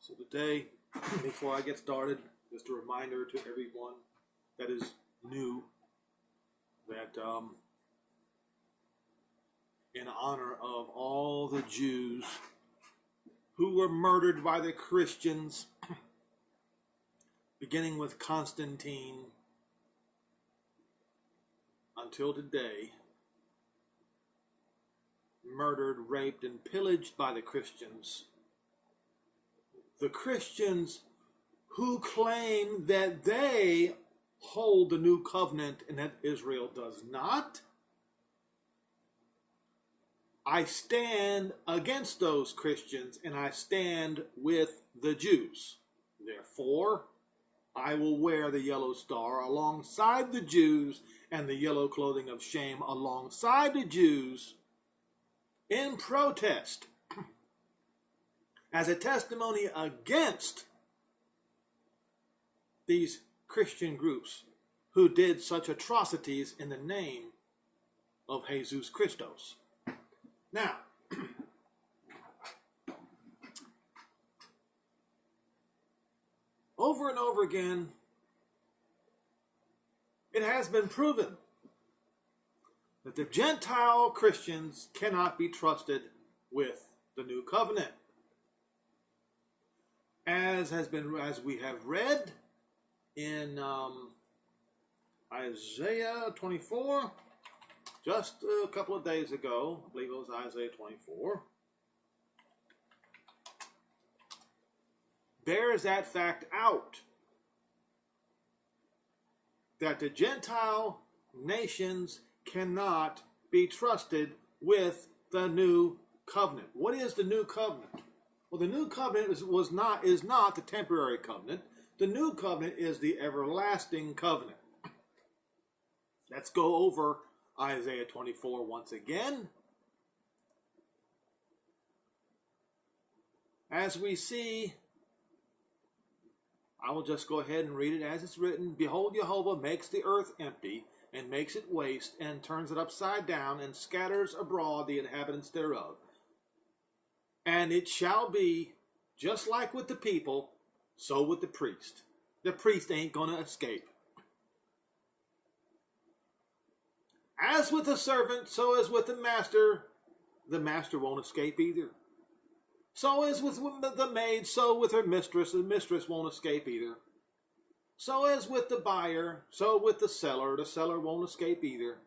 So today, before I get started, just a reminder to everyone that is new that in honor of all the Jews who were murdered by the Christians, beginning with Constantine until today, murdered, raped, and pillaged by the Christians. The Christians who claim that they hold the new covenant and that Israel does not. I stand against those Christians and I stand with the Jews. Therefore, I will wear the yellow star alongside the Jews and the yellow clothing of shame alongside the Jews in protest as a testimony against these Christian groups who did such atrocities in the name of Jesus Christos. Now, over and over again, it has been proven that the Gentile Christians cannot be trusted with the new covenant. As we have read in Isaiah 24, just a couple of days ago, I believe it was Isaiah 24, bears that fact out that the Gentile nations cannot be trusted with the new covenant. What is the new covenant? Well, the new covenant is not the temporary covenant. The new covenant is the everlasting covenant. Let's go over Isaiah 24 once again. As we see, I will just go ahead and read it as it's written. Behold, Jehovah makes the earth empty, and makes it waste, and turns it upside down, and scatters abroad the inhabitants thereof. And it shall be, just like with the people, so with the priest. The priest ain't going to escape. As with the servant, so as with the master won't escape either. So as with the maid, so with her mistress, the mistress won't escape either. So as with the buyer, so with the seller won't escape either.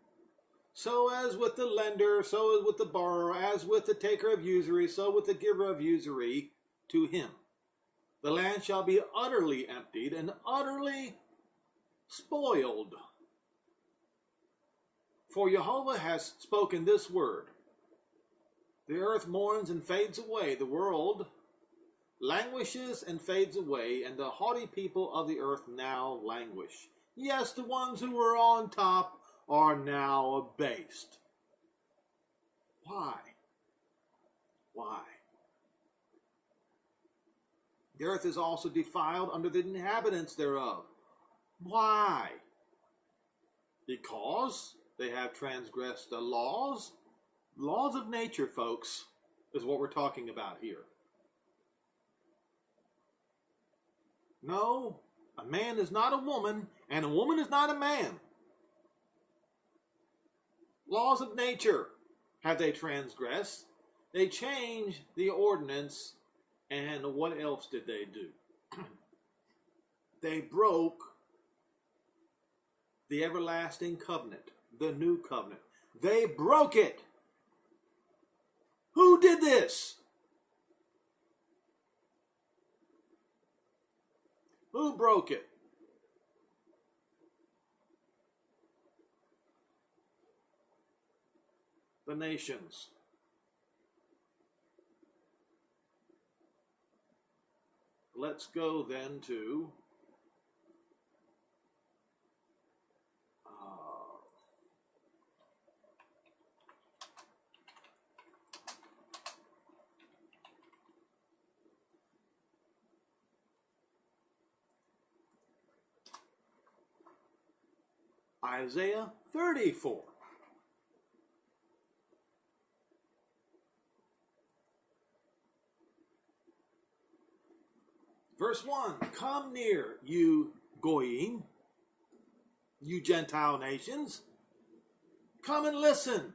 So as with the lender, so as with the borrower, as with the taker of usury, so with the giver of usury to him. The land shall be utterly emptied and utterly spoiled. For Jehovah has spoken this word. The earth mourns and fades away. The world languishes and fades away, and the haughty people of the earth now languish. Yes, the ones who were on top are now abased. Why? Why? The earth is also defiled under the inhabitants thereof. Why? Because they have transgressed the laws. Laws of nature, folks, is what we're talking about here. No, a man is not a woman, and a woman is not a man. Laws of nature have they transgressed. They changed the ordinance, and what else did they do? They broke the everlasting covenant, the new covenant. They broke it. Who did this? Who broke it? The nations. Let's go then to Isaiah 34. Verse 1, come near, you Goyim, you Gentile nations. Come and listen,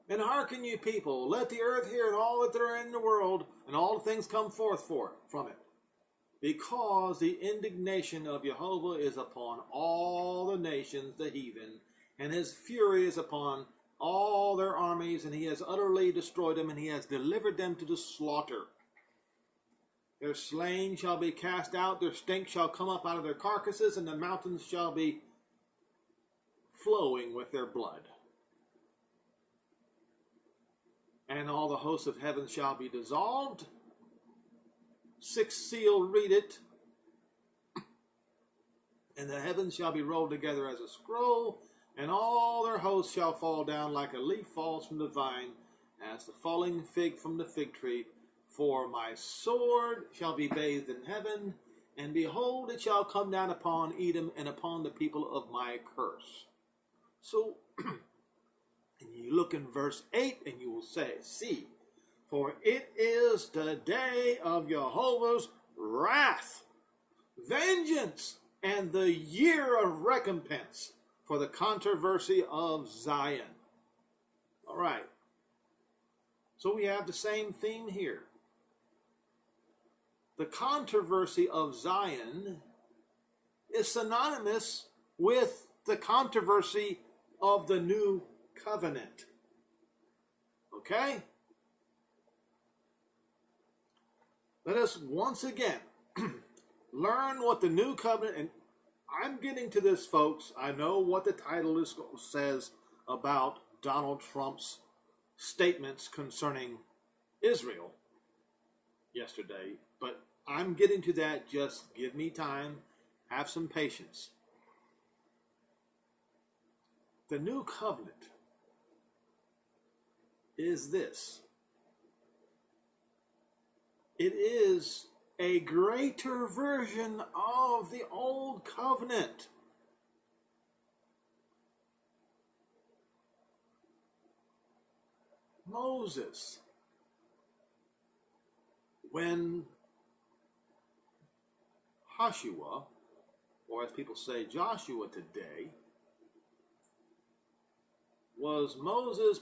and hearken, you people. Let the earth hear, and all that there are in the world, and all things come forth from it. Because the indignation of Jehovah is upon all the nations, the heathen, and his fury is upon all their armies, and he has utterly destroyed them, and he has delivered them to the slaughter. Their slain shall be cast out, their stink shall come up out of their carcasses, and the mountains shall be flowing with their blood. And all the hosts of heaven shall be dissolved. Sixth seal, read it. And the heavens shall be rolled together as a scroll, and all their hosts shall fall down like a leaf falls from the vine, as the falling fig from the fig tree. For my sword shall be bathed in heaven, and behold, it shall come down upon Edom and upon the people of my curse. So, and you look in verse 8, and you will say, see, for it is the day of Jehovah's wrath, vengeance, and the year of recompense for the controversy of Zion. All right. So we have the same theme here. The controversy of Zion is synonymous with the controversy of the new covenant. Okay? Let us once again learn what the new covenant, and I'm getting to this, folks. I know what the title says about Donald Trump's statements concerning Israel yesterday, but I'm getting to that. Just give me time. Have some patience. The new covenant is this. It is a greater version of the old covenant. Moses, when Joshua, or as people say Joshua today,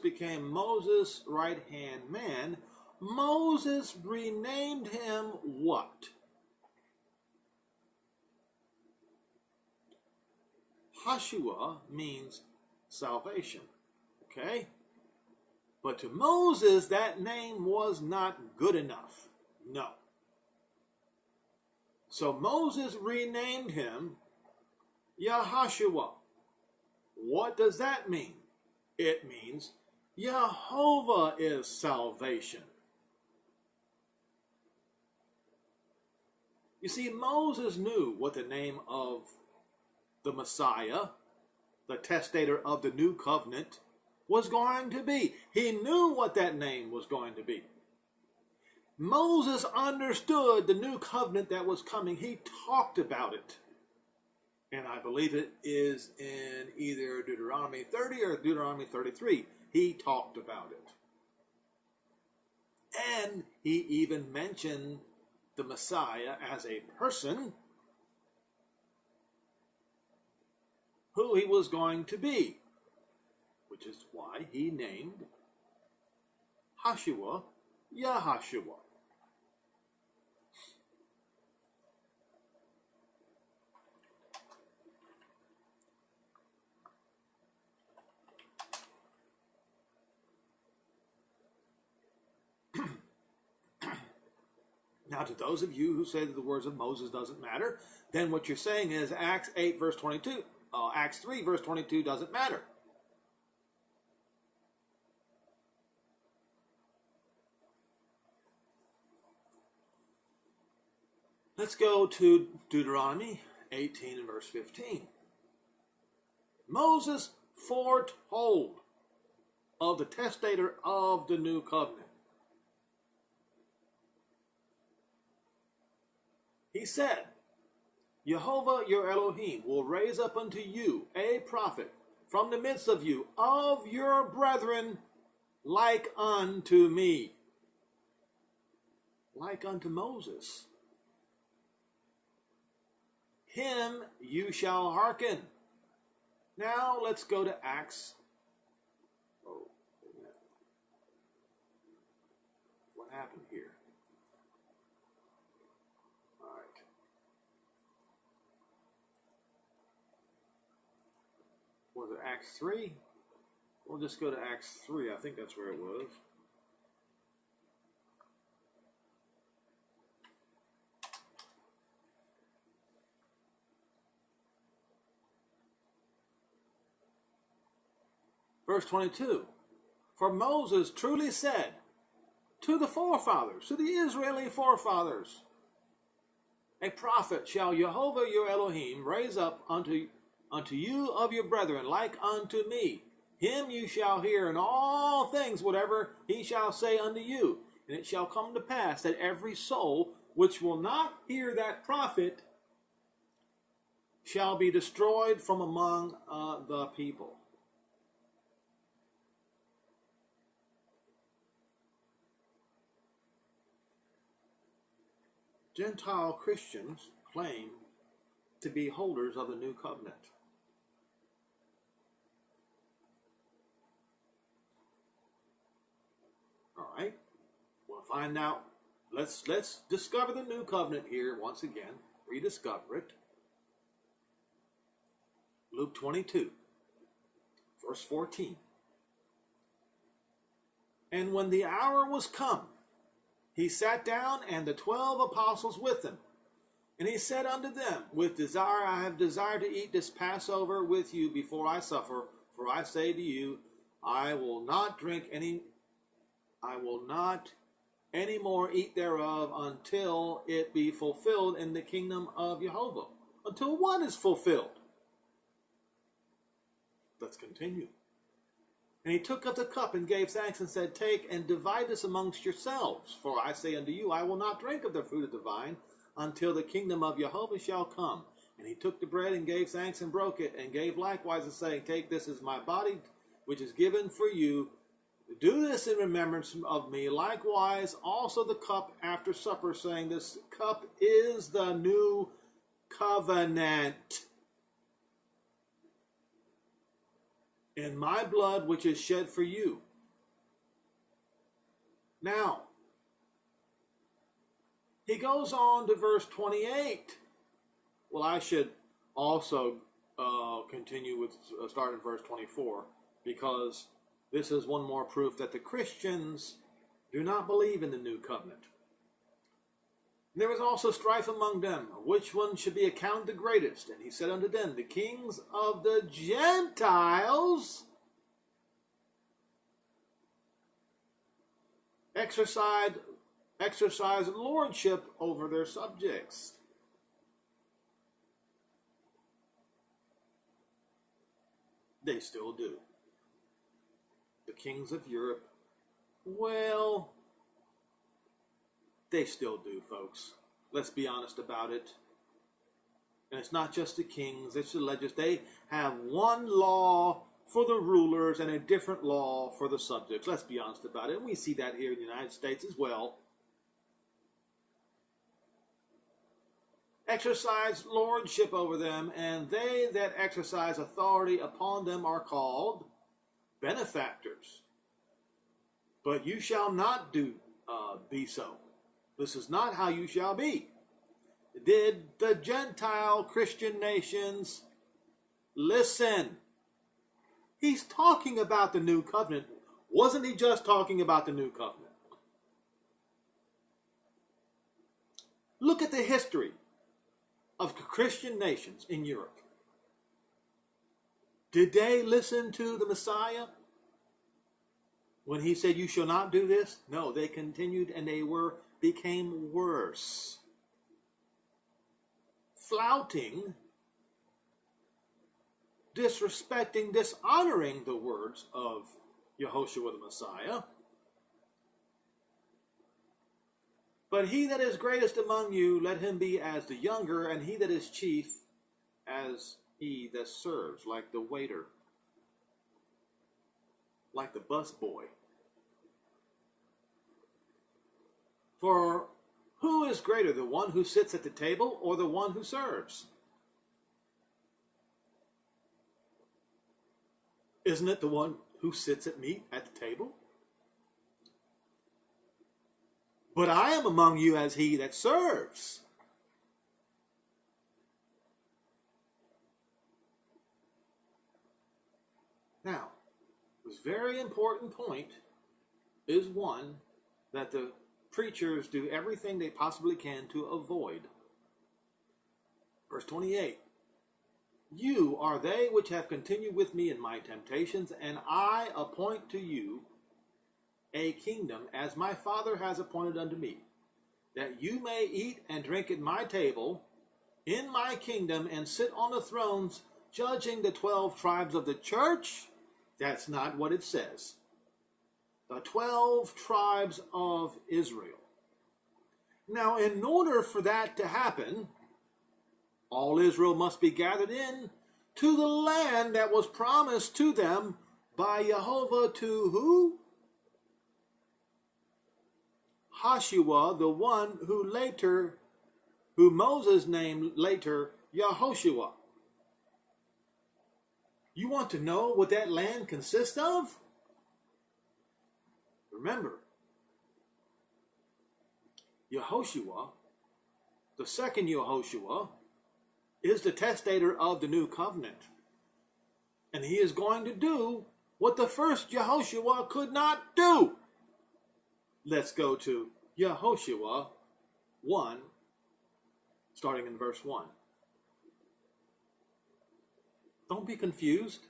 became Moses' right-hand man, Moses renamed him what? Joshua means salvation, okay? But to Moses, that name was not good enough. No. So Moses renamed him Yahushua. What does that mean? It means Jehovah is salvation. You see, Moses knew what the name of the Messiah, the testator of the new covenant, was going to be. He knew what that name was going to be. Moses understood the new covenant that was coming. He talked about it. And I believe it is in either Deuteronomy 30 or Deuteronomy 33. He talked about it. And he even mentioned the Messiah as a person who he was going to be, which is why he named Joshua Yahushua. Now, to those of you who say that the words of Moses doesn't matter, then what you're saying is Acts 8 verse 22, Acts 3 verse 22 doesn't matter. Let's go to Deuteronomy 18 and verse 15. Moses foretold of the testator of the new covenant. He said, Jehovah your Elohim will raise up unto you a prophet from the midst of you, of your brethren, like unto me. Like unto Moses. him you shall hearken. Now let's go to Acts. Oh, wait a minute. What happened here? All right. Was it Acts 3? We'll just go to Acts 3. I think that's where it was. Verse 22. For Moses truly said to the forefathers, to the Israeli forefathers, a prophet shall Jehovah your Elohim raise up unto you of your brethren, like unto me. Him you shall hear in all things, whatever he shall say unto you. And it shall come to pass that every soul which will not hear that prophet shall be destroyed from among the people. Gentile Christians claim to be holders of the new covenant. All right, we'll find out. Let's discover the new covenant here once again. Rediscover it. Luke 22, verse 14. And when the hour was come, he sat down, and the 12 apostles with him. And he said unto them, with desire I have desired to eat this Passover with you before I suffer. For I say to you, I will not any more eat thereof until it be fulfilled in the kingdom of Jehovah. Until what is fulfilled? Let's continue. And he took up the cup and gave thanks and said, take and divide this amongst yourselves. For I say unto you, I will not drink of the fruit of the vine until the kingdom of Jehovah shall come. And he took the bread and gave thanks and broke it, and gave likewise, and saying, take, this is my body, which is given for you. Do this in remembrance of me. Likewise also the cup after supper, saying, this cup is the new covenant in my blood, which is shed for you. Now, he goes on to verse 28. Well, I should also continue with start in verse 24, because this is one more proof that the Christians do not believe in the new covenant. And there was also strife among them, which one should be accounted the greatest. And he said unto them, the kings of the Gentiles exercise lordship over their subjects. They still do. The kings of Europe, well, they still do, folks. Let's be honest about it. And it's not just the kings, it's the legislators. They have one law for the rulers and a different law for the subjects. Let's be honest about it. And we see that here in the United States as well. Exercise lordship over them, and they that exercise authority upon them are called benefactors. But you shall not be so. This is not how you shall be. Did the Gentile Christian nations listen? He's talking about the new covenant. Wasn't he just talking about the new covenant? Look at the history of Christian nations in Europe. Did they listen to the Messiah when he said, you shall not do this? No, they continued, and they became worse. Flouting, disrespecting, dishonoring the words of Yehoshua the Messiah. But he that is greatest among you, let him be as the younger, and he that is chief as he that serves, like the waiter, like the busboy. For who is greater, the one who sits at the table or the one who serves? Isn't it the one who sits at meat at the table? But I am among you as he that serves. Now, this very important point is one that the preachers do everything they possibly can to avoid. Verse 28. You are they which have continued with me in my temptations, and I appoint to you a kingdom, as my Father has appointed unto me, that you may eat and drink at my table in my kingdom, and sit on the thrones, judging the 12 tribes of the church. That's not what it says. The 12 tribes of Israel. Now, in order for that to happen, all Israel must be gathered in to the land that was promised to them by Jehovah to who? Joshua, the one who Moses named later Yehoshua. You want to know what that land consists of? Remember, Yehoshua, the second Yehoshua, is the testator of the new covenant. And he is going to do what the first Yehoshua could not do. Let's go to Yehoshua 1, starting in verse 1. Don't be confused.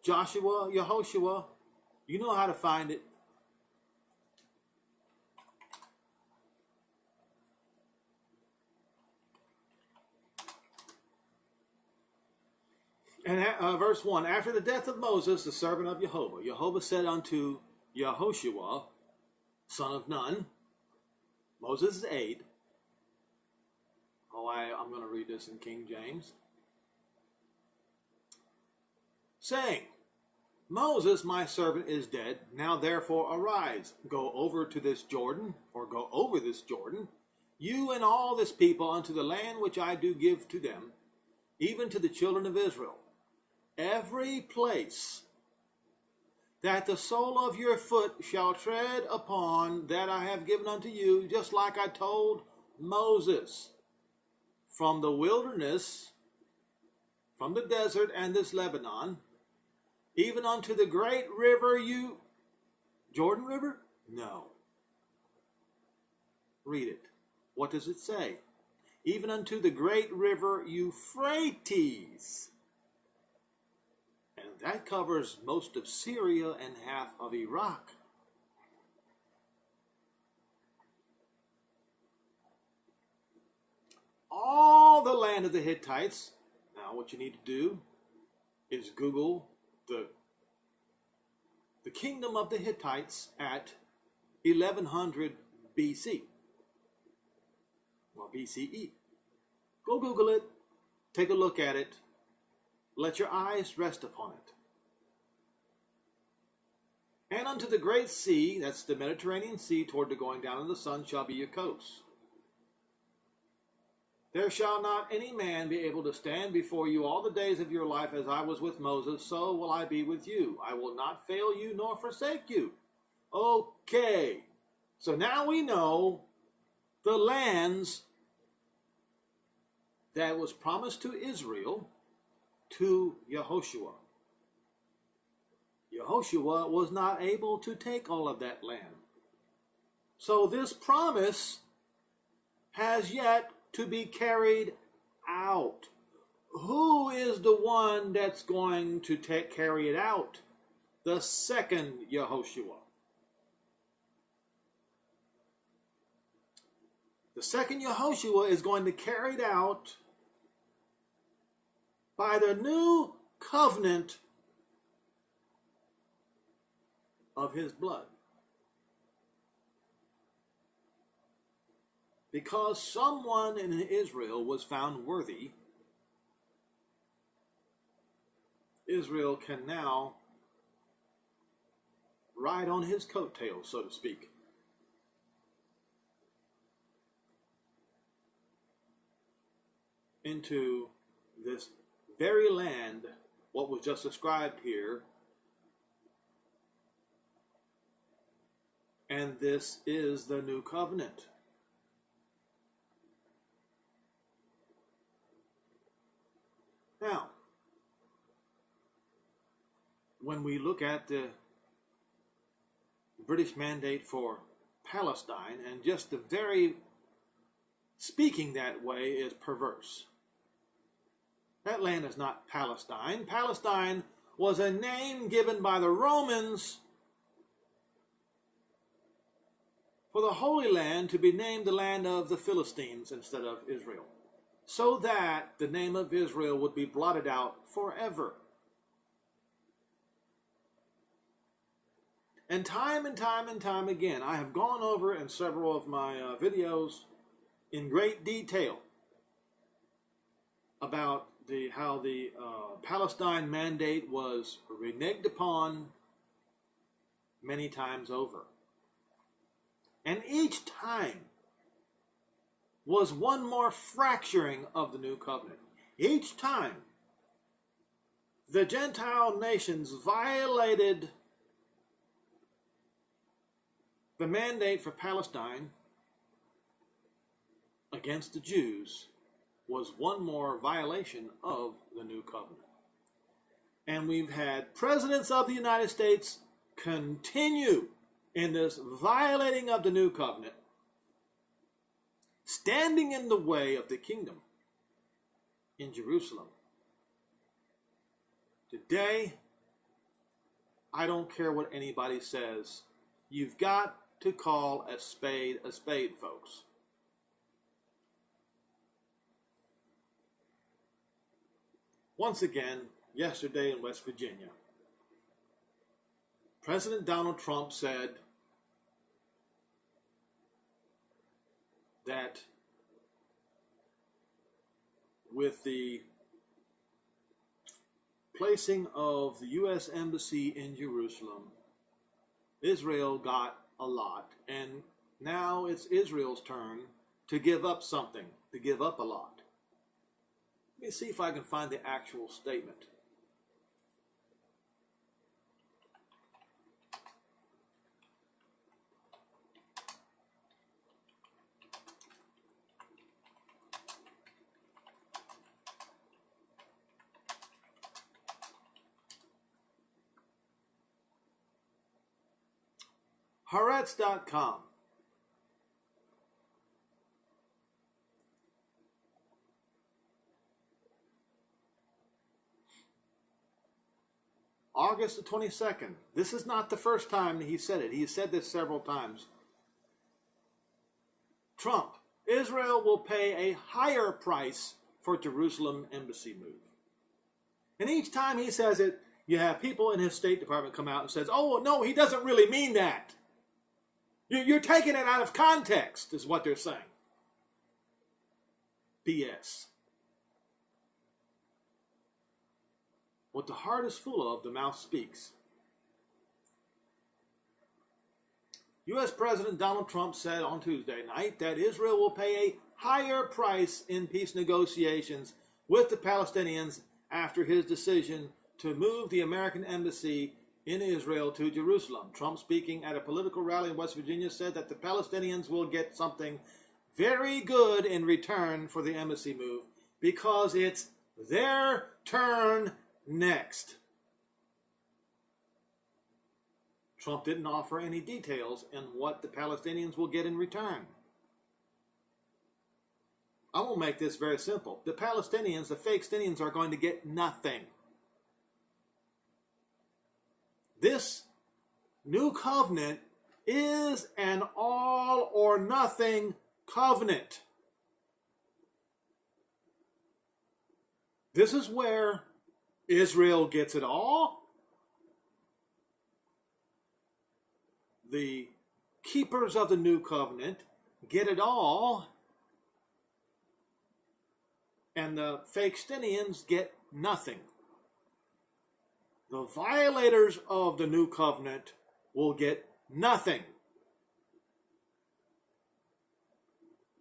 Joshua, Yehoshua, you know how to find it. And verse 1, after the death of Moses, the servant of Jehovah, Jehovah said unto Yehoshua, son of Nun, Moses' aide. I'm going to read this in King James. Saying, Moses, my servant, is dead. Now therefore arise, go over this Jordan, you and all this people, unto the land which I do give to them, even to the children of Israel. Every place that the sole of your foot shall tread upon, that I have given unto you, just like I told Moses, from the wilderness, from the desert and this Lebanon, even unto the great river Jordan River? No. Read it. What does it say? Even unto the great river Euphrates. And that covers most of Syria and half of Iraq. All the land of the Hittites. Now what you need to do is Google the kingdom of the Hittites at 1100 BC. Well, BCE. Go Google it. Take a look at it. Let your eyes rest upon it. And unto the great sea, that's the Mediterranean Sea, toward the going down of the sun, shall be your coast. There shall not any man be able to stand before you all the days of your life. As I was with Moses, so will I be with you. I will not fail you nor forsake you. Okay. So now we know the lands that was promised to Israel to Yehoshua. Yehoshua was not able to take all of that land. So this promise has yet to be carried out. Who is the one that's going to carry it out? The second Yehoshua. The second Yehoshua is going to carry it out by the new covenant of his blood. Because someone in Israel was found worthy, Israel can now ride on his coattails, so to speak. Into this very land what was just described here. And this is the new covenant. Now, when we look at the British mandate for Palestine, and just the very speaking that way is perverse. That land is not Palestine. Palestine was a name given by the Romans for the Holy Land to be named the land of the Philistines instead of Israel, so that the name of Israel would be blotted out forever. And time again, I have gone over in several of my videos in great detail about how the Palestine mandate was reneged upon many times over. And each time was one more fracturing of the new covenant. Each time the Gentile nations violated the mandate for Palestine against the Jews was one more violation of the new covenant. And we've had presidents of the United States continue in this violating of the new covenant, standing in the way of the kingdom in Jerusalem. Today, I don't care what anybody says. You've got to call a spade, folks. Once again, yesterday in West Virginia, President Donald Trump said that with the placing of the U.S. Embassy in Jerusalem, Israel got a lot, and now it's Israel's turn to give up something, to give up a lot. Let me see if I can find the actual statement. Haaretz.com. August the 22nd. This is not the first time he said it. He said this several times. Trump, Israel will pay a higher price for Jerusalem embassy move. And each time he says it, you have people in his State Department come out and says, oh, no, he doesn't really mean that. You're taking it out of context, is what they're saying. BS. What the heart is full of, the mouth speaks. U.S. President Donald Trump said on Tuesday night that Israel will pay a higher price in peace negotiations with the Palestinians after his decision to move the American embassy in Israel to Jerusalem. Trump, speaking at a political rally in West Virginia, said that the Palestinians will get something very good in return for the embassy move because it's their turn next. Trump didn't offer any details in what the Palestinians will get in return. I will make this very simple. The Palestinians, the Fakestinians, are going to get nothing. This new covenant is an all or nothing covenant. This is where Israel gets it all. The keepers of the new covenant get it all. And the Fakestinians get nothing. The violators of the new covenant will get nothing.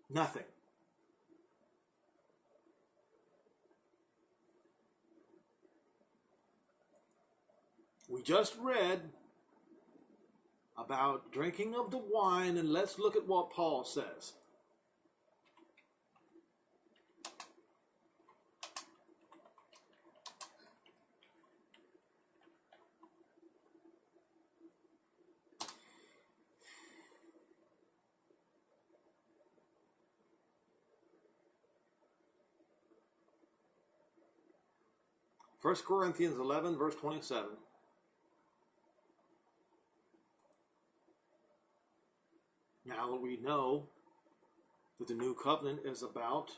Nothing. We just read about drinking of the wine, and let's look at what Paul says. First Corinthians 11, verse 27. Now that we know that the new covenant is about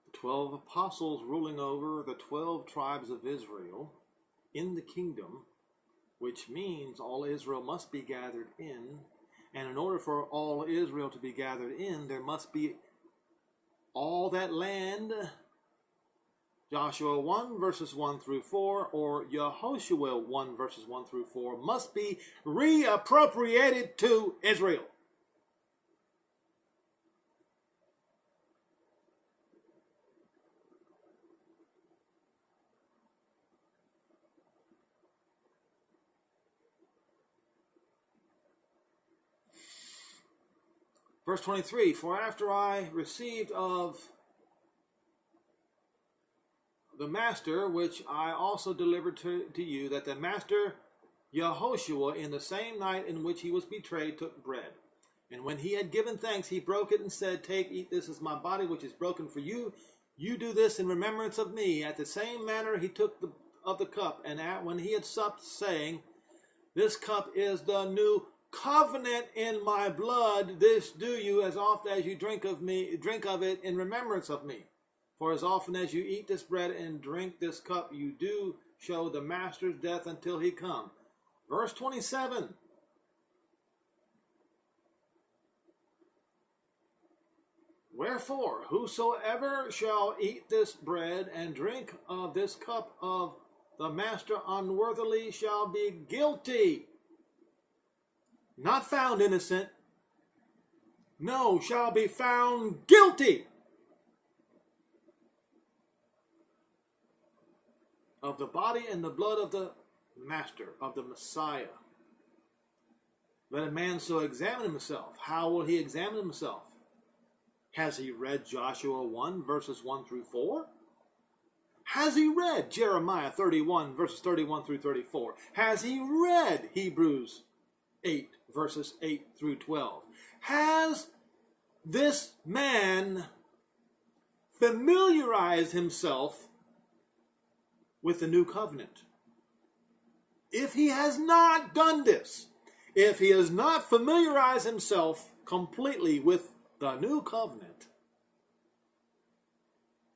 the 12 apostles ruling over the 12 tribes of Israel in the kingdom, which means all Israel must be gathered in. And in order for all Israel to be gathered in, there must be all that land, Joshua 1 verses 1 through 4, or Yehoshua 1 verses 1 through 4, must be reappropriated to Israel. Verse 23, for after I received of the master, which I also delivered to you, that the master Yehoshua, in the same night in which he was betrayed, took bread. And when he had given thanks, he broke it and said, take, eat, this is my body, which is broken for you. You do this in remembrance of me. At the same manner he took of the cup, and when he had supped, saying, this cup is the new covenant in my blood. This do you as often as you drink of it in remembrance of me. For as often as you eat this bread and drink this cup, you do show the master's death until he come. Verse 27. Wherefore, whosoever shall eat this bread and drink of this cup of the master unworthily shall be guilty. Not found innocent. No, shall be found guilty of the body and the blood of the master, of the Messiah. Let a man so examine himself. How will he examine himself? Has he read Joshua 1, verses 1 through 4? Has he read Jeremiah 31, verses 31 through 34? Has he read Hebrews 8, verses 8 through 12? Has this man familiarized himself with the new covenant? If he has not done this, if he has not familiarized himself completely with the new covenant,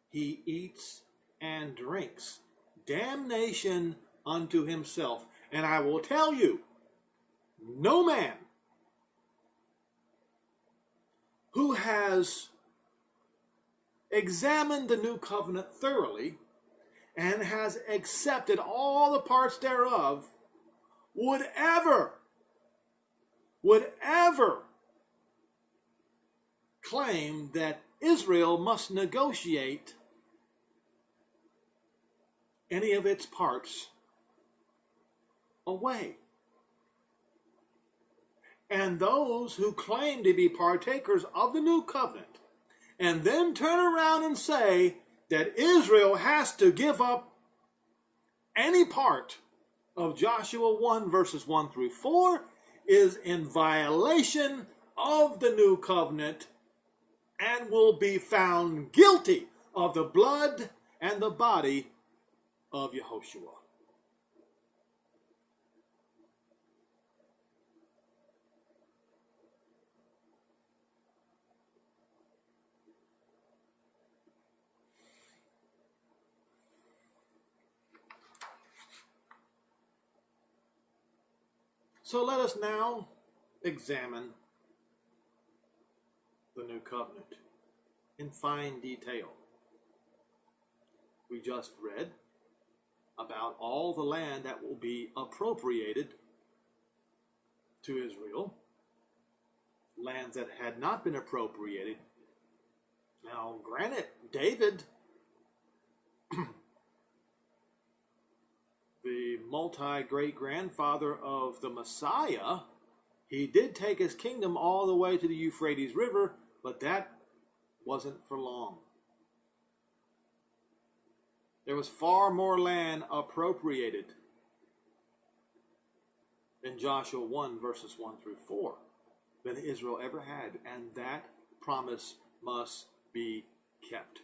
he eats and drinks damnation unto himself. And I will tell you, no man who has examined the new covenant thoroughly and has accepted all the parts thereof would ever claim that Israel must negotiate any of its parts away. And those who claim to be partakers of the new covenant and then turn around and say that Israel has to give up any part of Joshua 1 verses 1 through 4 is in violation of the new covenant and will be found guilty of the blood and the body of Yehoshua. So let us now examine the new covenant in fine detail. We just read about all the land that will be appropriated to Israel, lands that had not been appropriated. Now, granted, David, the the multi-great-grandfather of the Messiah, he did take his kingdom all the way to the Euphrates River, but that wasn't for long. There was far more land appropriated in Joshua 1, verses 1 through 4, than Israel ever had, and that promise must be kept.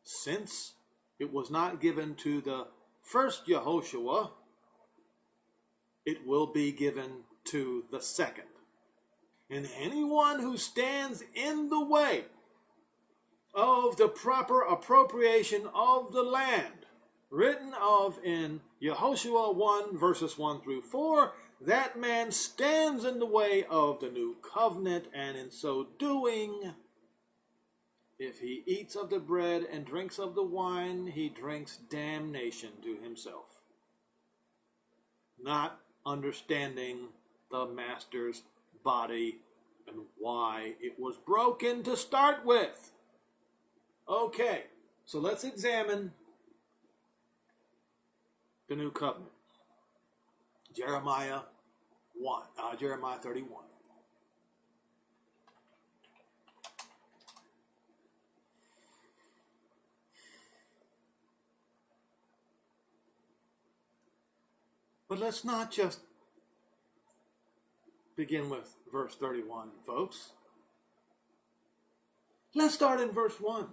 Since it was not given to the first Yehoshua, it will be given to the second. And anyone who stands in the way of the proper appropriation of the land, written of in Yehoshua 1, verses 1 through 4, that man stands in the way of the new covenant, and in so doing, if he eats of the bread and drinks of the wine, he drinks damnation to himself, not understanding the master's body and why it was broken to start with. Okay, so let's examine the new covenant. Jeremiah 31. But let's not just begin with verse 31, folks. Let's start in verse 1.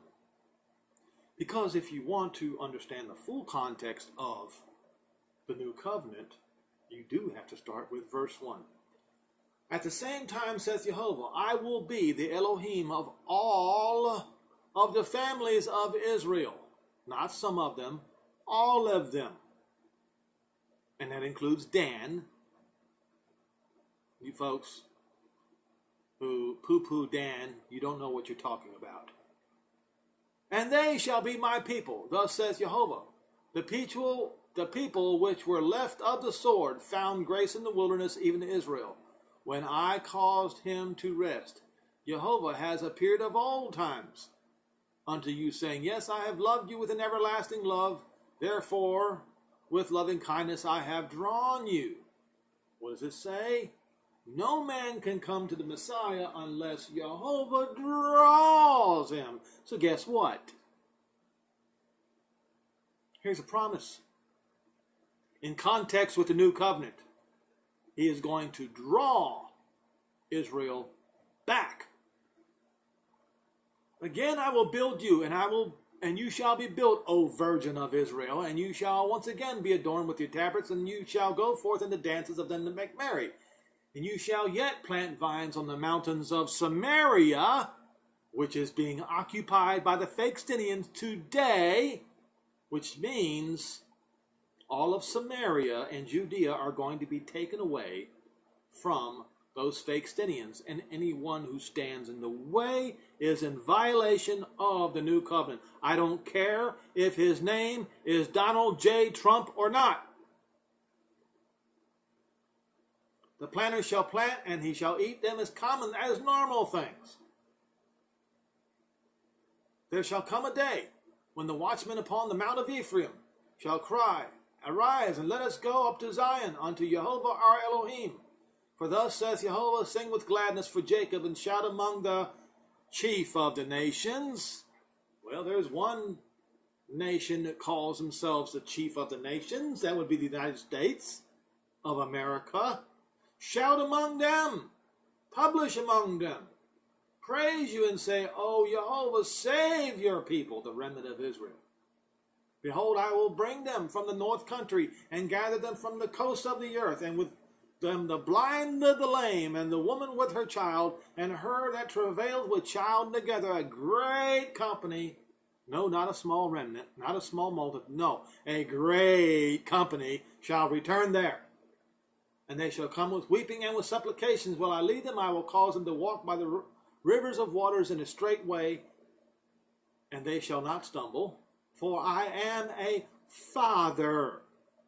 Because if you want to understand the full context of the new covenant, you do have to start with verse 1. At the same time, says Jehovah, I will be the Elohim of all of the families of Israel. Not some of them, all of them. And that includes Dan. You folks who poo-poo Dan, you don't know what you're talking about. And they shall be my people, thus says Jehovah. The people which were left of the sword found grace in the wilderness, even to Israel, when I caused him to rest. Jehovah has appeared of old times unto you, saying, yes, I have loved you with an everlasting love. Therefore, with loving kindness I have drawn you. What does it say? No man can come to the Messiah unless Jehovah draws him. So guess what? Here's a promise. In context with the new covenant, he is going to draw Israel back. Again, I will build you, and you shall be built, O Virgin of Israel, and you shall once again be adorned with your tabrets, and you shall go forth in the dances of them that make merry. And you shall yet plant vines on the mountains of Samaria, which is being occupied by the Philistines today, which means all of Samaria and Judea are going to be taken away from those Philistines, and anyone who stands in the way is in violation of the new covenant. I don't care if his name is Donald J. Trump or not. The planter shall plant, and he shall eat them as common, as normal things. There shall come a day when the watchmen upon the mount of Ephraim shall cry, arise, and let us go up to Zion, unto Jehovah our Elohim. For thus saith Jehovah, sing with gladness for Jacob, and shout among the chief of the nations. Well, there's one nation that calls themselves the chief of the nations. That would be the United States of America. Shout among them, publish among them, praise you and say, O Jehovah, save your people, the remnant of Israel. Behold, I will bring them from the north country and gather them from the coasts of the earth, and with them the blind, the lame, and the woman with her child, and her that travailed with child together, a great company. No, not a small remnant, not a small multitude. No, a great company shall return there. And they shall come with weeping and with supplications. While I lead them, I will cause them to walk by the rivers of waters in a straight way, and they shall not stumble. For I am a father.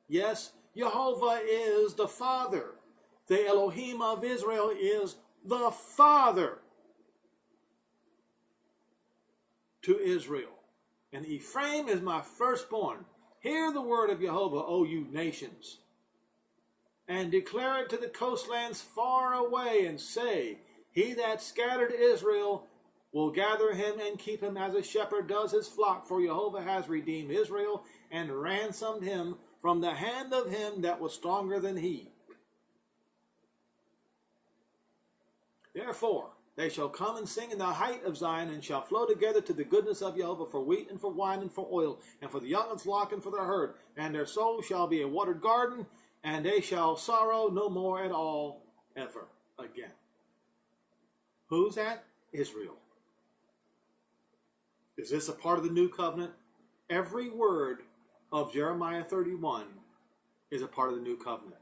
Yes, Jehovah is the Father. The Elohim of Israel is the Father to Israel. And Ephraim is my firstborn. Hear the word of Jehovah, O you nations, and declare it to the coastlands far away, and say, He that scattered Israel will gather him and keep him as a shepherd does his flock, for Jehovah has redeemed Israel and ransomed him from the hand of him that was stronger than he. Therefore, they shall come and sing in the height of Zion, and shall flow together to the goodness of Jehovah, for wheat and for wine and for oil, and for the young of the flock and for the herd. And their soul shall be a watered garden, and they shall sorrow no more at all, ever again. Who's that? Israel. Is this a part of the new covenant? Every word of Jeremiah 31 is a part of the new covenant.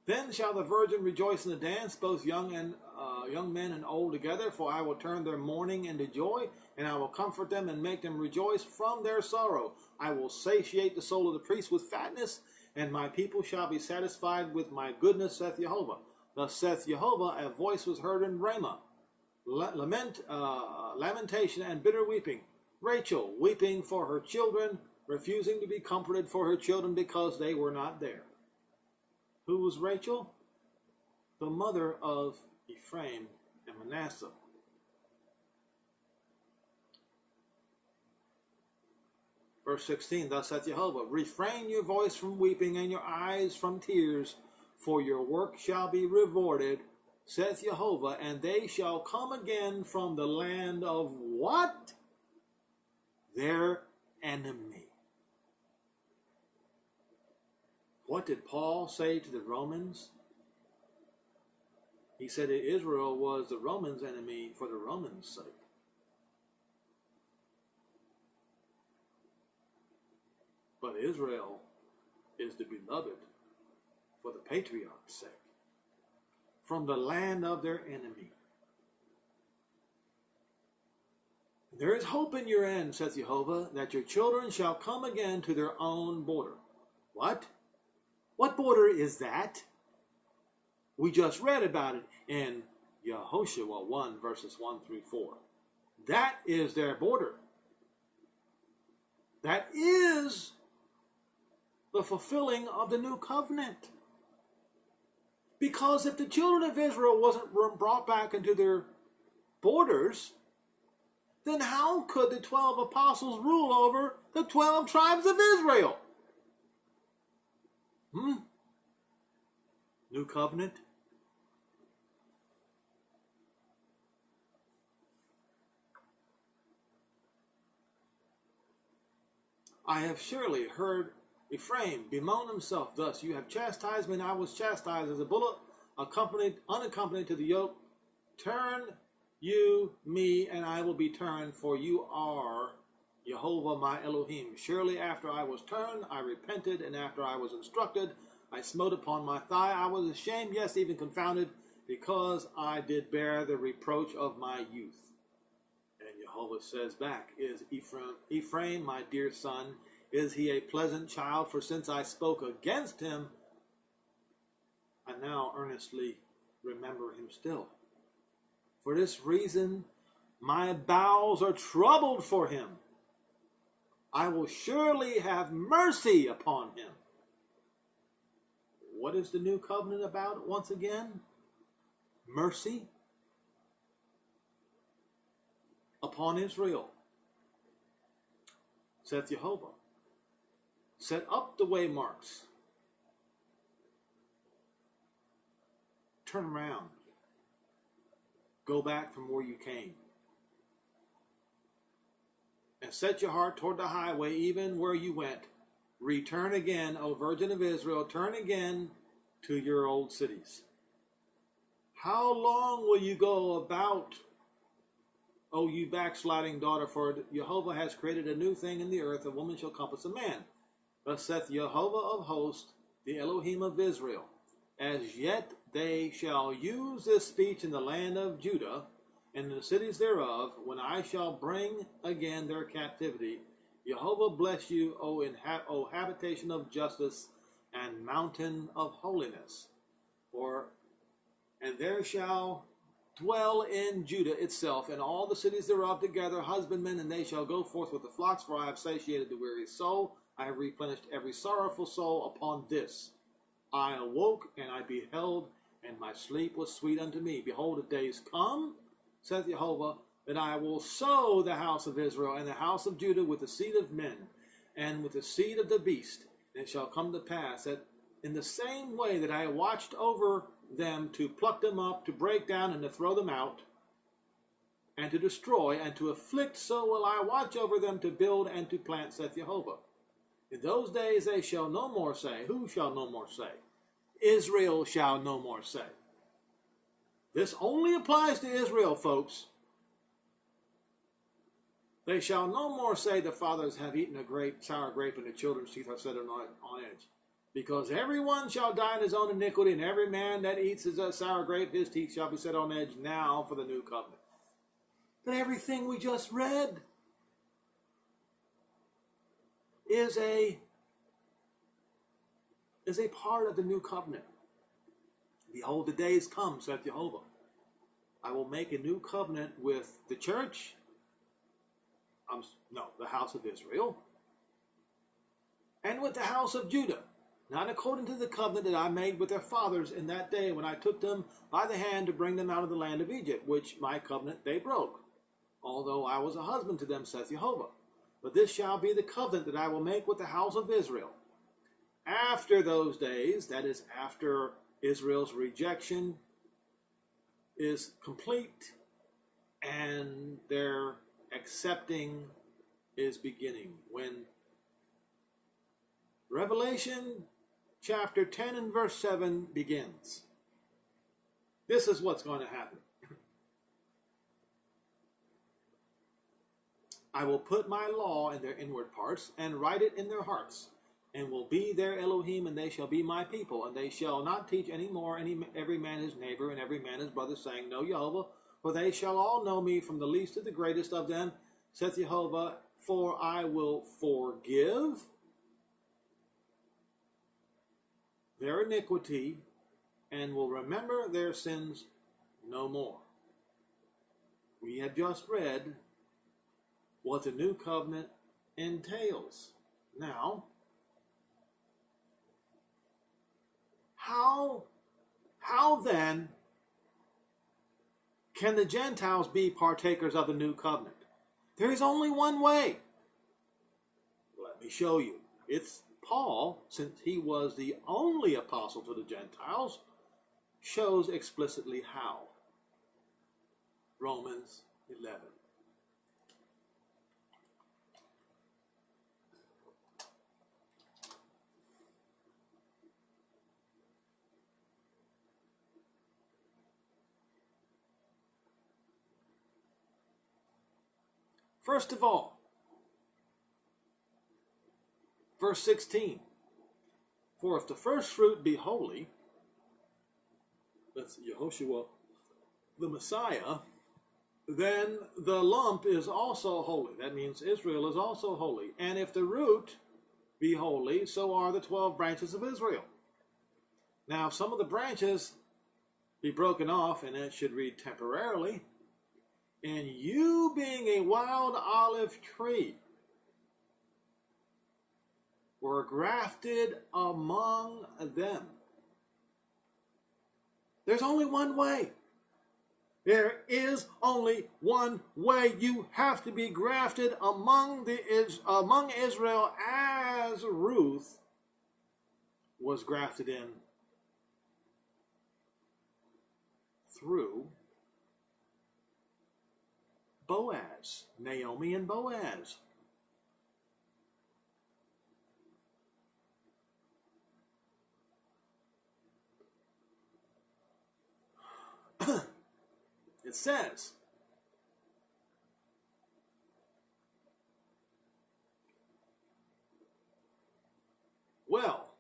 Then shall the virgin rejoice in the dance, both young men and old together, for I will turn their mourning into joy, and I will comfort them and make them rejoice from their sorrow. I will satiate the soul of the priest with fatness, and my people shall be satisfied with my goodness, saith Jehovah. Thus saith Jehovah, a voice was heard in Ramah, lamentation and bitter weeping. Rachel weeping for her children, refusing to be comforted for her children because they were not there. Who was Rachel? The mother of Ephraim and Manasseh. Verse 16, thus saith Jehovah, refrain your voice from weeping and your eyes from tears, for your work shall be rewarded, saith Jehovah, and they shall come again from the land of what? Their enemy. What did Paul say to the Romans? He said that Israel was the Romans' enemy for the Romans' sake. But Israel is the beloved for the patriarch's sake, from the land of their enemy. There is hope in your end, saith Jehovah, that your children shall come again to their own border. What? What border is that? We just read about it in Yehoshua 1, verses 1 through 4. That is their border. That is the fulfilling of the new covenant. Because if the children of Israel wasn't brought back into their borders, then how could the 12 apostles rule over the 12 tribes of Israel? New covenant? I have surely heard Ephraim bemoan himself thus, you have chastised me, and I was chastised as a bullock, unaccompanied to the yoke. Turn you me, and I will be turned, for you are Jehovah my Elohim. Surely after I was turned, I repented, and after I was instructed, I smote upon my thigh. I was ashamed, yes, even confounded, because I did bear the reproach of my youth. And Jehovah says back, is Ephraim my dear son? Is he a pleasant child? For since I spoke against him, I now earnestly remember him still. For this reason, my bowels are troubled for him. I will surely have mercy upon him. What is the new covenant about once again? Mercy upon Israel. Saith Jehovah. Set up the waymarks. Turn around. Go back from where you came. And set your heart toward the highway, even where you went. Return again, O Virgin of Israel, turn again to your old cities. How long will you go about, O you backsliding daughter? For Jehovah has created a new thing in the earth, a woman shall compass a man. Thus saith Jehovah of hosts, the Elohim of Israel, as yet they shall use this speech in the land of Judah, and in the cities thereof, when I shall bring again their captivity. Jehovah bless you, O habitation of justice and mountain of holiness. And there shall dwell in Judah itself, and all the cities thereof together, husbandmen, and they shall go forth with the flocks, for I have satiated the weary soul. I have replenished every sorrowful soul. Upon this I awoke, and I beheld, and my sleep was sweet unto me. Behold, the days come, saith Jehovah, that I will sow the house of Israel and the house of Judah with the seed of men, and with the seed of the beast. And it shall come to pass that in the same way that I watched over them to pluck them up, to break down, and to throw them out, and to destroy, and to afflict, so will I watch over them to build and to plant, saith Jehovah. In those days they shall no more say. Who shall no more say? Israel shall no more say. This only applies to Israel, folks. They shall no more say, the fathers have eaten a sour grape, and the children's teeth are set on edge. Because everyone shall die in his own iniquity, and every man that eats his sour grape, his teeth shall be set on edge now for the new covenant. But everything we just read is a part of the new covenant. Behold, the days come, saith Jehovah. I will make a new covenant with the church, the house of Israel, and with the house of Judah, not according to the covenant that I made with their fathers in that day when I took them by the hand to bring them out of the land of Egypt, which my covenant they broke, although I was a husband to them, saith Jehovah. But this shall be the covenant that I will make with the house of Israel. After those days, that is, after Israel's rejection is complete and their accepting is beginning, when Revelation chapter 10 and verse 7 begins. This is what's going to happen. I will put my law in their inward parts and write it in their hearts, and will be their Elohim, and they shall be my people. And they shall not teach any more every man his neighbor and every man his brother, saying, Know Jehovah, for they shall all know me, from the least to the greatest of them, saith Jehovah, for I will forgive their iniquity and will remember their sins no more. We have just read what the new covenant entails. Now, how then can the Gentiles be partakers of the new covenant? There is only one way. Let me show you. It's Paul, since he was the only apostle to the Gentiles, shows explicitly how. Romans 11. First of all, verse 16, for if the first fruit be holy, that's Yehoshua, the Messiah, then the lump is also holy. That means Israel is also holy. And if the root be holy, so are the 12 branches of Israel. Now, some of the branches be broken off, and it should read temporarily, and you being a wild olive tree were grafted among them. There's only one way. There is only one way. You have to be grafted among Israel as Ruth was grafted in through Boaz, Naomi and Boaz. It says, well,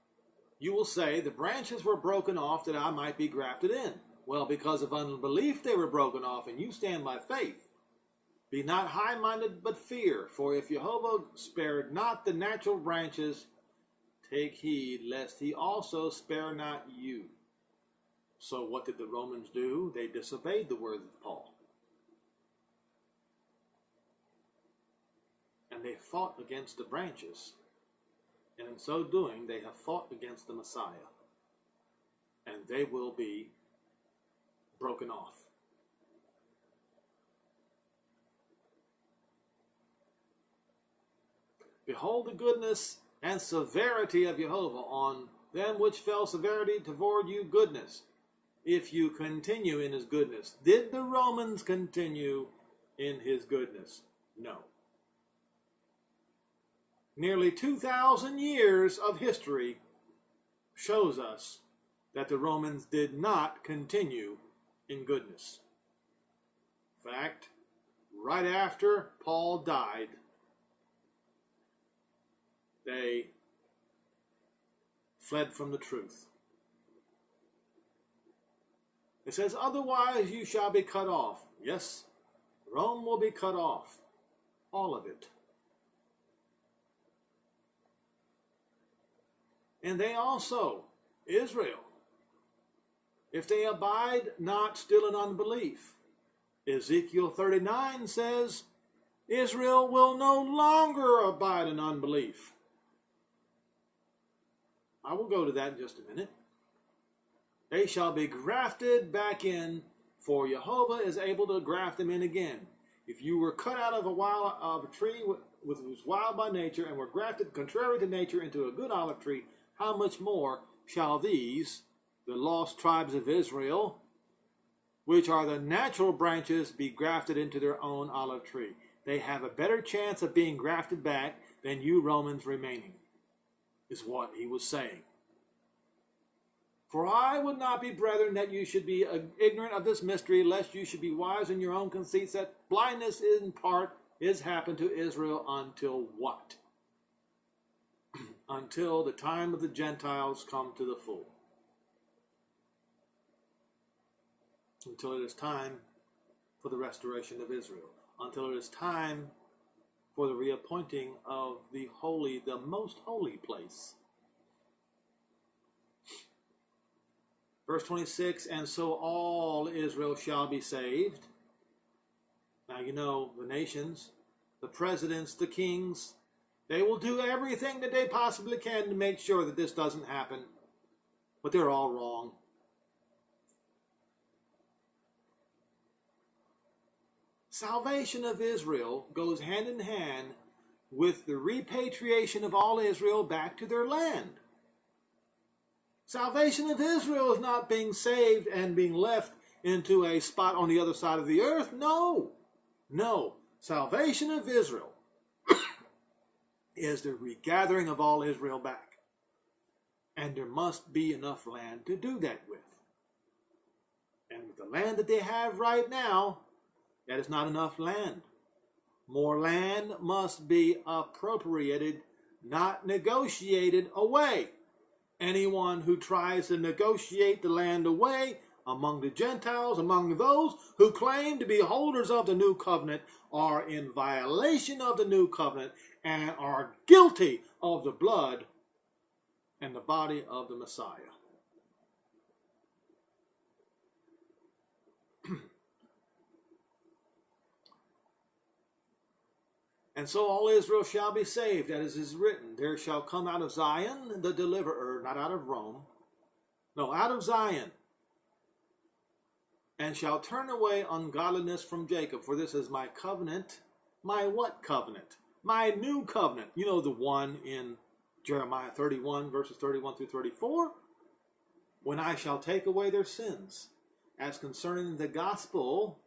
you will say, the branches were broken off that I might be grafted in. Well, because of unbelief they were broken off, and you stand by faith. Be not high-minded, but fear. For if Jehovah spared not the natural branches, take heed, lest he also spare not you. So what did the Romans do? They disobeyed the word of Paul. And they fought against the branches. And in so doing, they have fought against the Messiah. And they will be broken off. Behold the goodness and severity of Jehovah on them which fell severity toward you goodness, if you continue in his goodness. Did the Romans continue in his goodness? No. Nearly 2,000 years of history shows us that the Romans did not continue in goodness. In fact, right after Paul died, they fled from the truth. It says, otherwise you shall be cut off. Yes, Rome will be cut off. All of it. And they also, Israel, if they abide not still in unbelief, Ezekiel 39 says, Israel will no longer abide in unbelief. I will go to that in just a minute. They shall be grafted back in, for Jehovah is able to graft them in again. If you were cut out of a tree which was wild by nature and were grafted contrary to nature into a good olive tree, how much more shall these, the lost tribes of Israel, which are the natural branches, be grafted into their own olive tree? They have a better chance of being grafted back than you Romans remaining, is what he was saying. For I would not be, brethren, that you should be ignorant of this mystery, lest you should be wise in your own conceits, that blindness in part is happened to Israel until what? Until the time of the Gentiles come to the full. Until it is time for the restoration of Israel. Until it is time for the reappointing of the holy, the most holy place. Verse 26, and so all Israel shall be saved. Now you know the nations, the presidents, the kings, they will do everything that they possibly can to make sure that this doesn't happen. But they're all wrong. Salvation of Israel goes hand in hand with the repatriation of all Israel back to their land. Salvation of Israel is not being saved and being left into a spot on the other side of the earth. No. No. Salvation of Israel is the regathering of all Israel back. And there must be enough land to do that with. And with the land that they have right now, that is not enough land. More land must be appropriated, not negotiated away. Anyone who tries to negotiate the land away among the Gentiles, among those who claim to be holders of the new covenant, are in violation of the new covenant and are guilty of the blood and the body of the Messiah. And so all Israel shall be saved, as is written. There shall come out of Zion the deliverer, not out of Rome. No, out of Zion. And shall turn away ungodliness from Jacob. For this is my covenant. My what covenant? My new covenant. You know, the one in Jeremiah 31, verses 31 through 34. When I shall take away their sins. As concerning the gospel,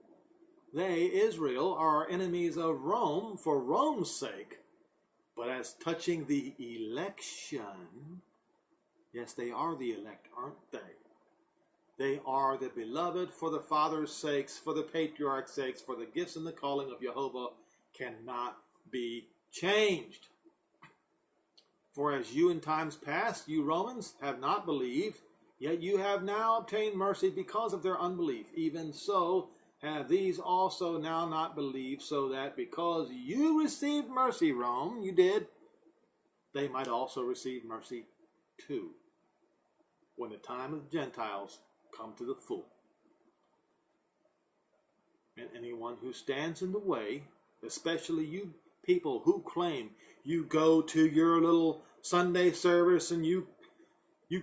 they, Israel, are enemies of Rome for Rome's sake. But as touching the election, yes, they are the elect, aren't they? They are the beloved for the father's sakes, for the patriarch's sakes, for the gifts and the calling of Jehovah cannot be changed. For as you in times past, you Romans, have not believed, yet you have now obtained mercy because of their unbelief. Even so have these also now not believed, so that because you received mercy, Rome, you did, they might also receive mercy too, when the time of the Gentiles come to the full. And anyone who stands in the way, especially you people who claim you go to your little Sunday service and you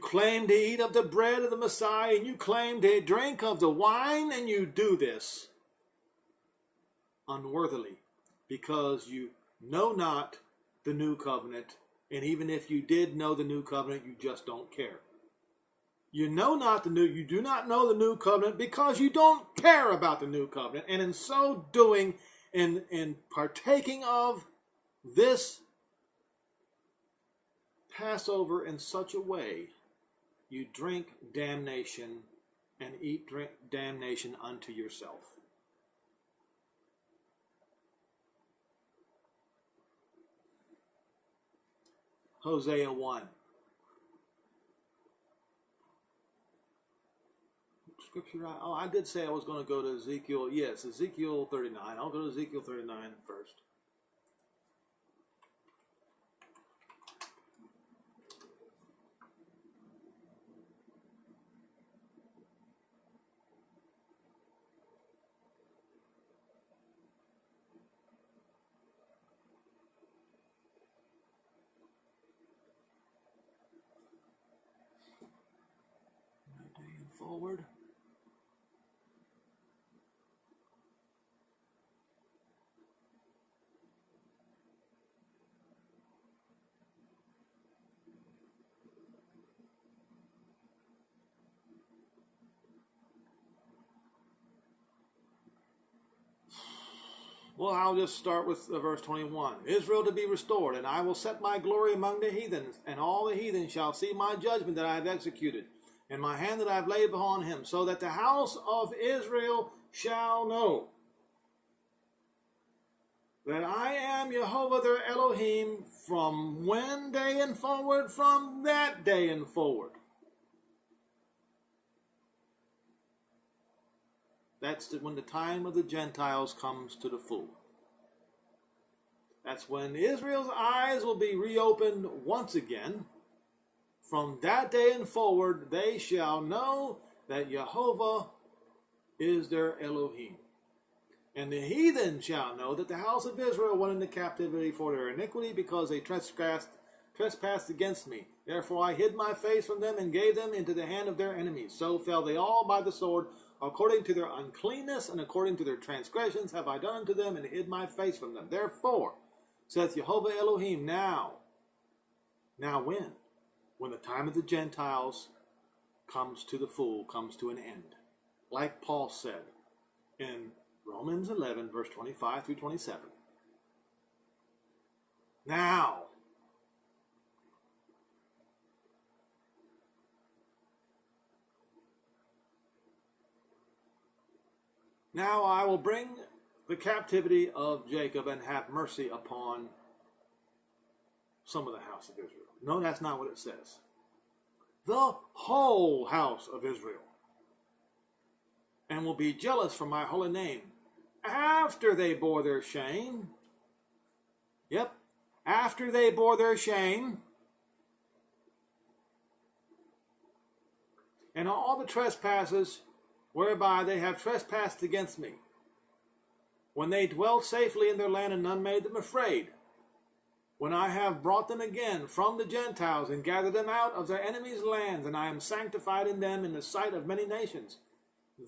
claim to eat of the bread of the Messiah and you claim to drink of the wine, and you do this unworthily because you know not the new covenant, and even if you did know the new covenant, you just don't care. You do not know the new covenant because you don't care about the new covenant, and in so doing, in partaking of this Passover in such a way, you drink damnation and drink damnation unto yourself. Hosea 1. Scripture. I did say I was going to go to Ezekiel. Yes, Ezekiel 39. I'll go to Ezekiel 39 first. Forward. Well, I'll just start with verse 21. Israel to be restored, and I will set my glory among the heathens, and all the heathen shall see my judgment that I have executed, and my hand that I have laid upon him, so that the house of Israel shall know that I am Jehovah their Elohim from when day and forward, from that day and forward. That's when the time of the Gentiles comes to the full. That's when Israel's eyes will be reopened once again. From that day and forward, they shall know that Jehovah is their Elohim. And the heathen shall know that the house of Israel went into captivity for their iniquity, because they trespassed against me. Therefore I hid my face from them and gave them into the hand of their enemies. So fell they all by the sword. According to their uncleanness and according to their transgressions have I done unto them, and hid my face from them. Therefore, saith Jehovah Elohim, now when? When the time of the Gentiles comes to the full, comes to an end. Like Paul said in Romans 11, verse 25 through 27. Now I will bring the captivity of Jacob and have mercy upon some of the house of Israel. No, that's not what it says. The whole house of Israel. And will be jealous for my holy name after they bore their shame. Yep, after they bore their shame. And all the trespasses whereby they have trespassed against me, when they dwelt safely in their land and none made them afraid, when I have brought them again from the Gentiles and gathered them out of their enemies' lands, and I am sanctified in them in the sight of many nations,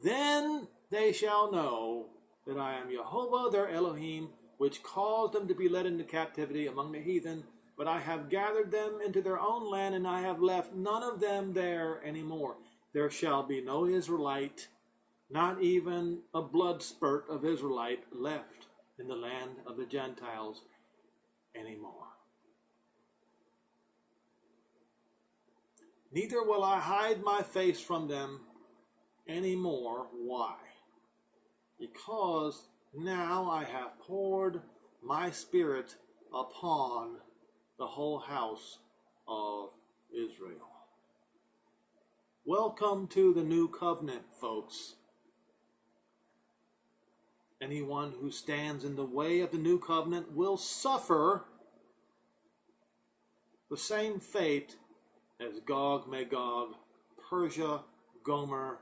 then they shall know that I am Jehovah their Elohim, which caused them to be led into captivity among the heathen, but I have gathered them into their own land, and I have left none of them there any more. There shall be no Israelite, not even a blood spurt of Israelite left in the land of the Gentiles anymore. Neither will I hide my face from them anymore. Why? Because now I have poured my spirit upon the whole house of Israel. Welcome to the new covenant, folks. Anyone who stands in the way of the new covenant will suffer the same fate as Gog, Magog, Persia, Gomer,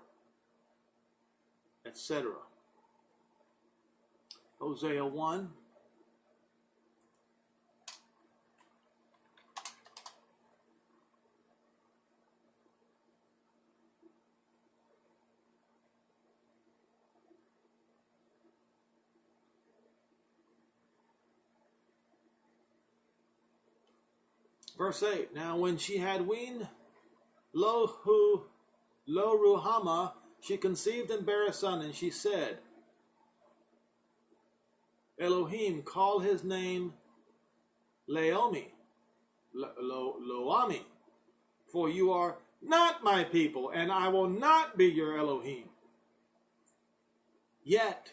etc. Hosea 1. Verse 8. Now when she had weaned Lo-Ruhamah, she conceived and bare a son, and she said, Elohim, call his name Loami, for you are not my people, and I will not be your Elohim. Yet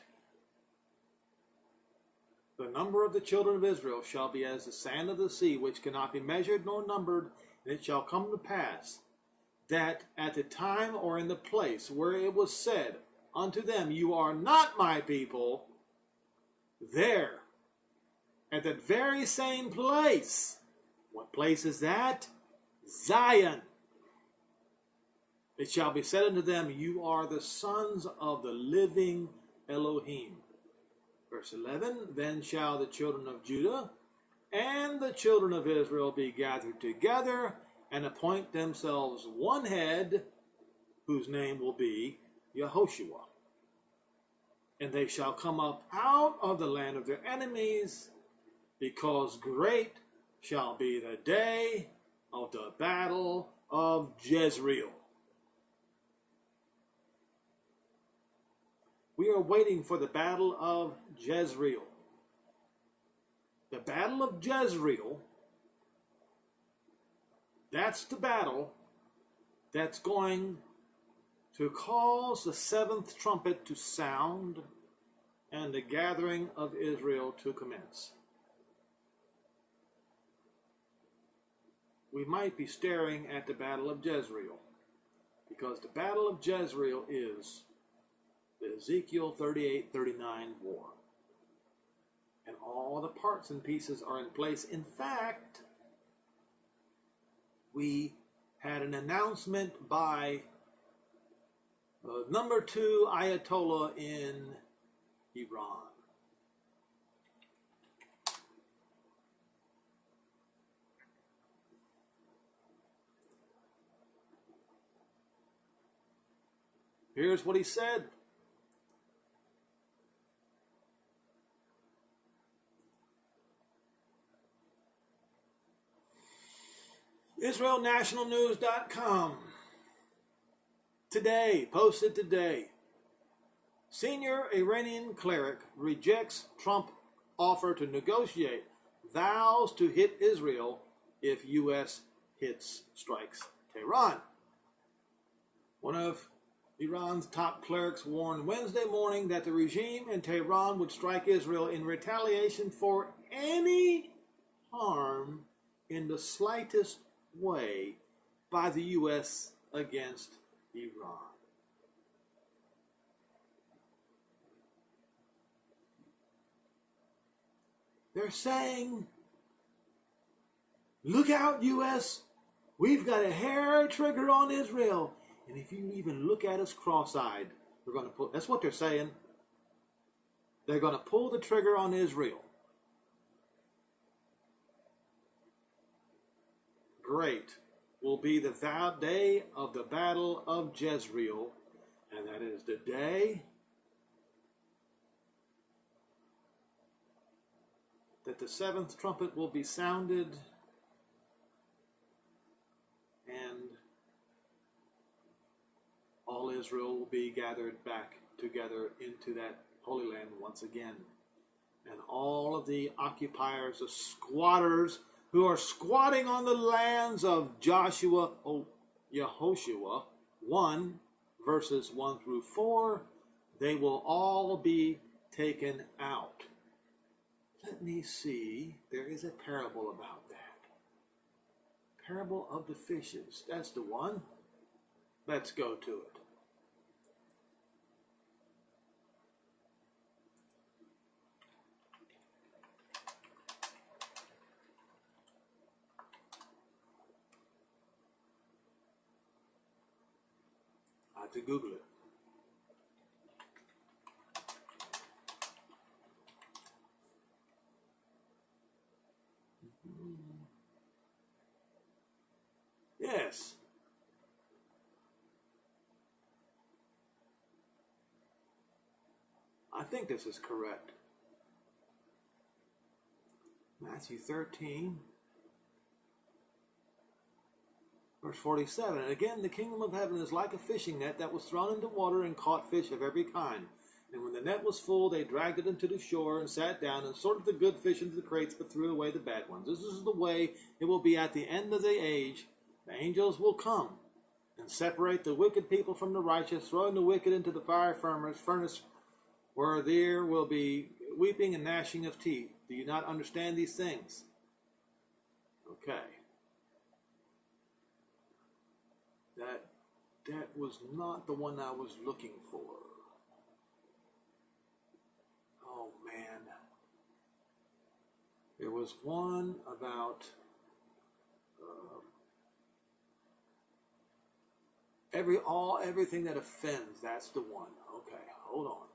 the number of the children of Israel shall be as the sand of the sea, which cannot be measured nor numbered, and it shall come to pass that at the time or in the place where it was said unto them, you are not my people, there, at that very same place. What place is that? Zion. It shall be said unto them, you are the sons of the living Elohim. Verse 11, then shall the children of Judah and the children of Israel be gathered together and appoint themselves one head, whose name will be Yehoshua. And they shall come up out of the land of their enemies, because great shall be the day of the battle of Jezreel. We are waiting for the battle of Jezreel. The battle of Jezreel, that's the battle that's going to cause the seventh trumpet to sound and the gathering of Israel to commence. We might be staring at the battle of Jezreel, because the battle of Jezreel is the Ezekiel 38-39 war. And all the parts and pieces are in place. In fact, we had an announcement by number 2 Ayatollah in Iran. Here's what he said. IsraelNationalNews.com. Today, posted today. Senior Iranian cleric rejects Trump offer to negotiate, vows to hit Israel if U.S. strikes Tehran. One of Iran's top clerics warned Wednesday morning that the regime in Tehran would strike Israel in retaliation for any harm in the slightest way by the U.S. against Iran. They're saying, look out, U.S., we've got a hair trigger on Israel. And if you even look at us cross-eyed, we're going to pull. That's what they're saying. They're going to pull the trigger on Israel. Great will be the day of the battle of Jezreel, and that is the day that the seventh trumpet will be sounded, and all Israel will be gathered back together into that Holy Land once again. And all of the occupiers, the squatters who are squatting on the lands of Yehoshua 1, verses 1 through 4, they will all be taken out. Let me see. There is a parable about that. Parable of the fishes. That's the one. Let's go to it. I have to Google it. I think this is correct. Matthew 13, verse 47. And again, the kingdom of heaven is like a fishing net that was thrown into water and caught fish of every kind. And when the net was full, they dragged it into the shore and sat down and sorted the good fish into the crates, but threw away the bad ones. This is the way it will be at the end of the age. The angels will come and separate the wicked people from the righteous, throwing the wicked into the fire furnace, where there will be weeping and gnashing of teeth. Do you not understand these things? Okay. That was not the one I was looking for. Oh man. There was one about everything that offends. That's the one. Okay, hold on.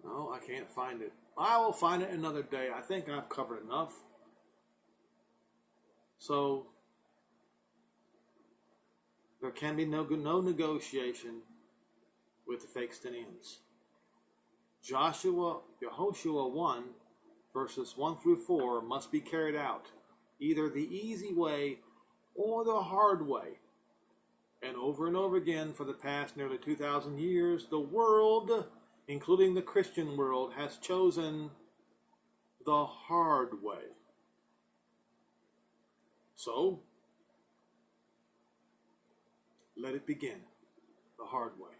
No, I can't find it. I will find it another day. I think I've covered enough. So there can be no negotiation with the Fakestinians. Yehoshua 1, verses 1 through 4 must be carried out, either the easy way or the hard way. And over again for the past nearly 2,000 years, the world, including the Christian world, has chosen the hard way. So, let it begin the hard way.